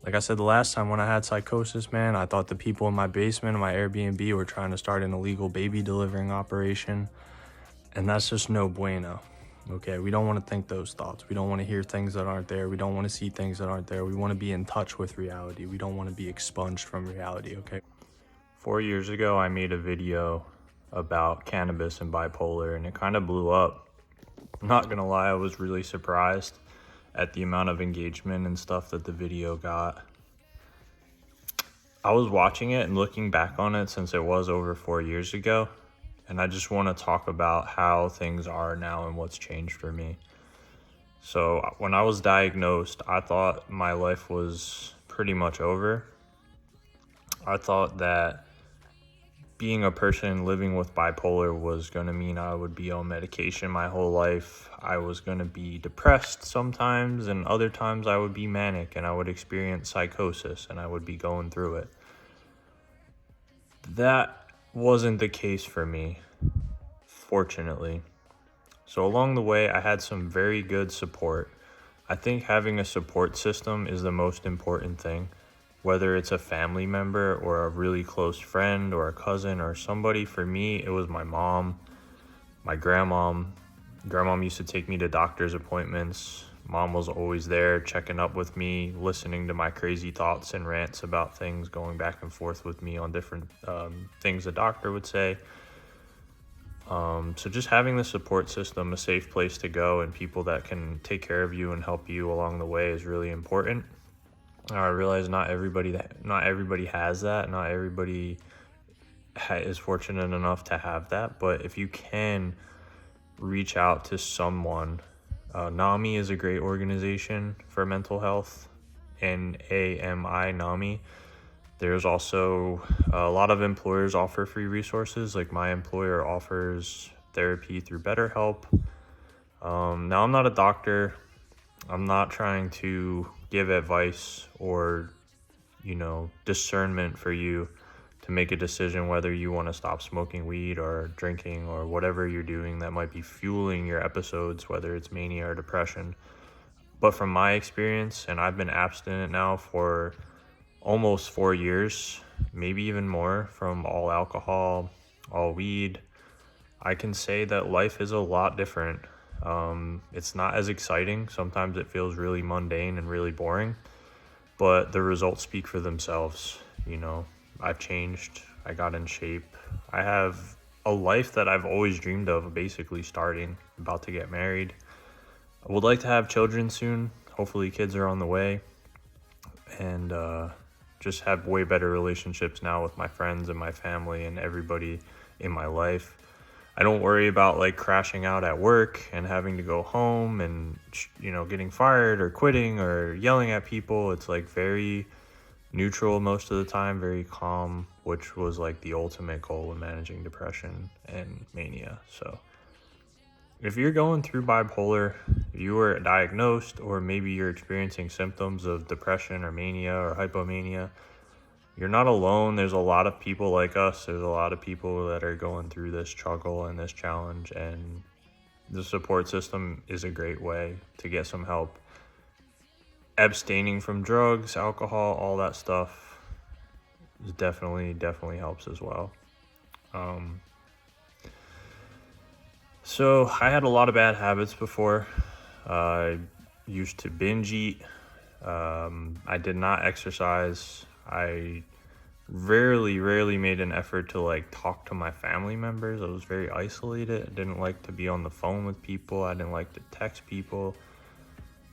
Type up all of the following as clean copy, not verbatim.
Like I said the last time when I had psychosis, man, I thought the people in my basement of my Airbnb were trying to start an illegal baby delivering operation. And that's just no bueno. Okay, we don't want to think those thoughts. We don't want to hear things that aren't there. We don't want to see things that aren't there. We want to be in touch with reality. We don't want to be expunged from reality, okay? 4 years ago, I made a video about cannabis and bipolar, and it kind of blew up. I'm not gonna lie, I was really surprised at the amount of engagement and stuff that the video got. I was watching it and looking back on it since it was over 4 years ago, and I just want to talk about how things are now and what's changed for me. So when I was diagnosed, I thought my life was pretty much over. I thought that being a person living with bipolar was going to mean I would be on medication my whole life. I was going to be depressed sometimes, and other times I would be manic and I would experience psychosis and I would be going through it. That wasn't the case for me, fortunately. So along the way, I had some very good support. I think having a support system is the most important thing. Whether it's a family member or a really close friend or a cousin or somebody, for me, it was my mom, my grandmom. Grandmom used to take me to doctor's appointments. Mom was always there checking up with me, listening to my crazy thoughts and rants about things, going back and forth with me on different things the doctor would say. So just having the support system, a safe place to go, and people that can take care of you and help you along the way is really important. I realize not everybody has that. Not everybody is fortunate enough to have that. But if you can reach out to someone, NAMI is a great organization for mental health. NAMI, NAMI. There's also a lot of employers offer free resources. Like my employer offers therapy through BetterHelp. Now I'm not a doctor. I'm not trying to give advice or, discernment for you to make a decision whether you want to stop smoking weed or drinking or whatever you're doing that might be fueling your episodes, whether it's mania or depression. But from my experience, and I've been abstinent now for almost 4 years, maybe even more, from all alcohol, all weed, I can say that life is a lot different. It's not as exciting. Sometimes it feels really mundane and really boring, but the results speak for themselves. I've changed. I got in shape. I have a life that I've always dreamed of, basically starting, about to get married. I would like to have children soon. Hopefully kids are on the way, and just have way better relationships now with my friends and my family and everybody in my life. I don't worry about crashing out at work and having to go home and, getting fired or quitting or yelling at people. It's very neutral most of the time, very calm, which was the ultimate goal in managing depression and mania. So if you're going through bipolar, you were diagnosed, or maybe you're experiencing symptoms of depression or mania or hypomania, you're not alone. There's a lot of people like us. There's a lot of people that are going through this struggle and this challenge, and the support system is a great way to get some help. Abstaining from drugs, alcohol, all that stuff is definitely helps as well. So I had a lot of bad habits before. I used to binge eat. I did not exercise. I rarely made an effort to talk to my family members. I was very isolated. I didn't like to be on the phone with people. I didn't like to text people.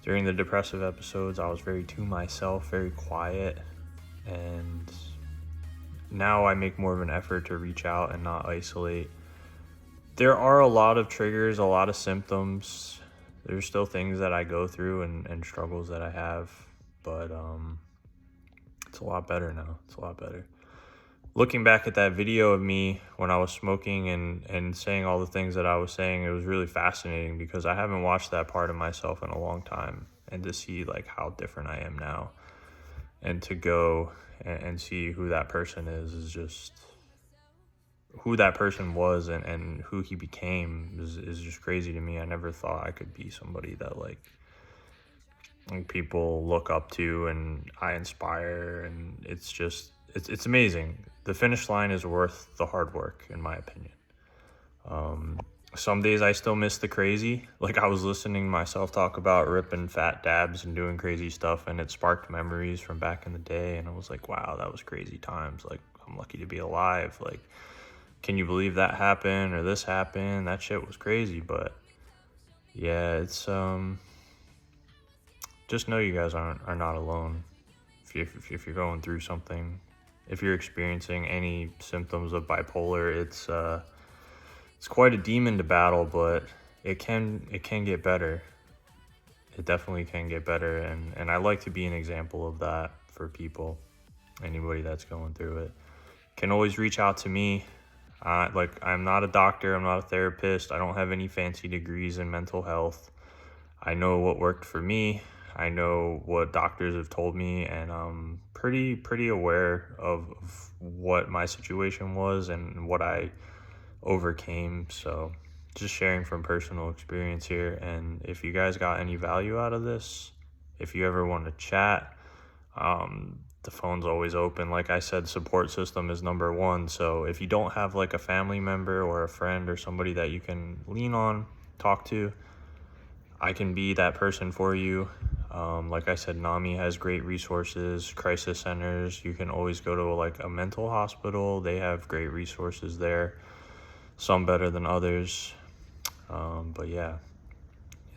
During the depressive episodes, I was very to myself, very quiet. And now I make more of an effort to reach out and not isolate. There are a lot of triggers, a lot of symptoms. There's still things that I go through and struggles that I have, but it's a lot better now. It's a lot better. Looking back at that video of me when I was smoking and saying all the things that I was saying, it was really fascinating because I haven't watched that part of myself in a long time. And to see how different I am now, and to go and see who that person is just who that person was and who he became is just crazy to me. I never thought I could be somebody that and people look up to and I inspire, and it's amazing. The finish line is worth the hard work, in my opinion. Some days I still miss the crazy. Like, I was listening to myself talk about ripping fat dabs and doing crazy stuff, and it sparked memories from back in the day, and I was like, wow, that was crazy times. Like, I'm lucky to be alive. Like, can you believe that happened or this happened? That shit was crazy. But yeah, it's just know you guys are not alone. If you're going through something, if you're experiencing any symptoms of bipolar, it's quite a demon to battle, but it can get better. It definitely can get better, and I like to be an example of that for people. Anybody that's going through it can always reach out to me. Like, I'm not a doctor, I'm not a therapist, I don't have any fancy degrees in mental health. I know what worked for me. I know what doctors have told me, and I'm pretty aware of what my situation was and what I overcame. So just sharing from personal experience here. And if you guys got any value out of this, if you ever want to chat, the phone's always open. Like I said, support system is number one. So if you don't have like a family member or a friend or somebody that you can lean on, talk to, I can be that person for you. Like I said, NAMI has great resources, crisis centers. You can always go to like a mental hospital. They have great resources there, some better than others. But yeah,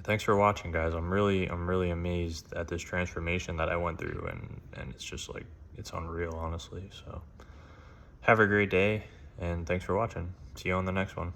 thanks for watching, guys. I'm really amazed at this transformation that I went through, and it's just like, it's unreal, honestly. So have a great day, and thanks for watching. See you on the next one.